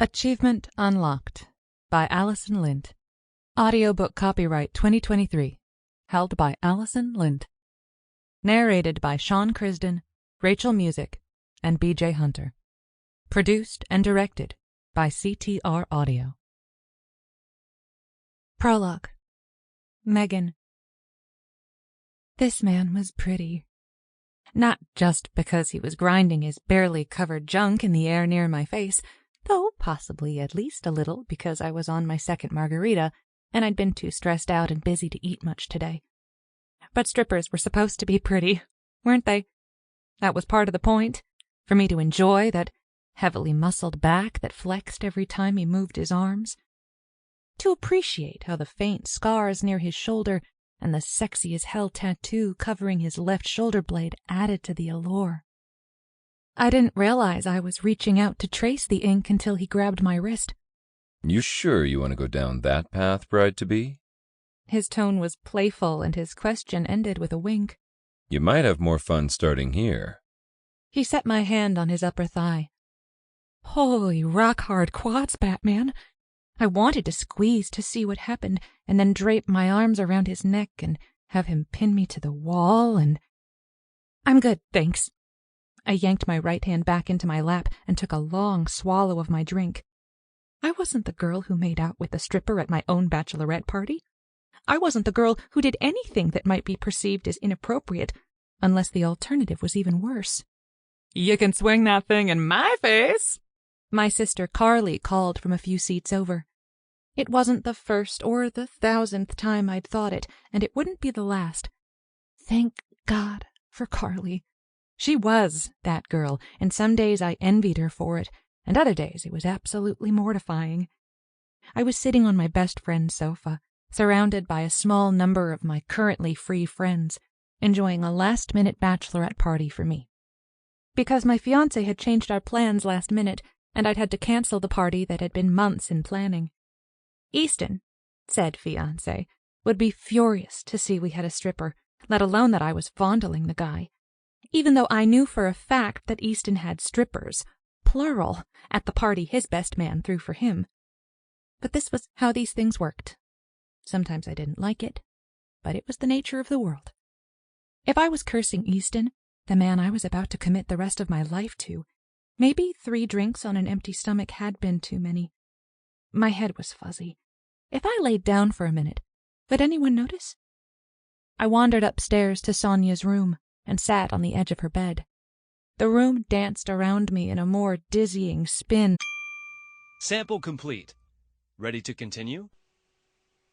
Achievement Unlocked by Allyson Lindt. Audiobook copyright 2023. Held by Allyson Lindt. Narrated by Crisden, Rachel Music, and BJ Hunter. Produced and directed by CTR Audio. Prologue. Megan. This man was pretty. Not just because he was grinding his barely covered junk in the air near my face, though possibly at least a little because I was on my second margarita and I'd been too stressed out and busy to eat much today. But strippers were supposed to be pretty, weren't they? That was part of the point, for me to enjoy that heavily muscled back that flexed every time he moved his arms. To appreciate how the faint scars near his shoulder and the sexy as hell tattoo covering his left shoulder blade added to the allure. I didn't realize I was reaching out to trace the ink until he grabbed my wrist. You sure you want to go down that path, bride-to-be? His tone was playful and his question ended with a wink. You might have more fun starting here. He set my hand on his upper thigh. Holy rock-hard quads, Batman. I wanted to squeeze to see what happened and then drape my arms around his neck and have him pin me to the wall and... I'm good, thanks. I yanked my right hand back into my lap and took a long swallow of my drink. I wasn't the girl who made out with the stripper at my own bachelorette party. I wasn't the girl who did anything that might be perceived as inappropriate, unless the alternative was even worse. You can swing that thing in my face, my sister Carly called from a few seats over. It wasn't the first or the 1,000th time I'd thought it, and it wouldn't be the last. Thank God for Carly. She was that girl, and some days I envied her for it, and other days it was absolutely mortifying. I was sitting on my best friend's sofa, surrounded by a small number of my currently free friends, enjoying a last-minute bachelorette party for me. Because my fiancé had changed our plans last minute, and I'd had to cancel the party that had been months in planning. Easton, said fiancé, would be furious to see we had a stripper, let alone that I was fondling the guy. Even though I knew for a fact that Easton had strippers, plural, at the party his best man threw for him. But this was how these things worked. Sometimes I didn't like it, but it was the nature of the world. If I was cursing Easton, the man I was about to commit the rest of my life to, maybe 3 drinks on an empty stomach had been too many. My head was fuzzy. If I laid down for a minute, would anyone notice? I wandered upstairs to Sonia's room and sat on the edge of her bed. The room danced around me in a more dizzying spin. Sample complete. Ready to continue?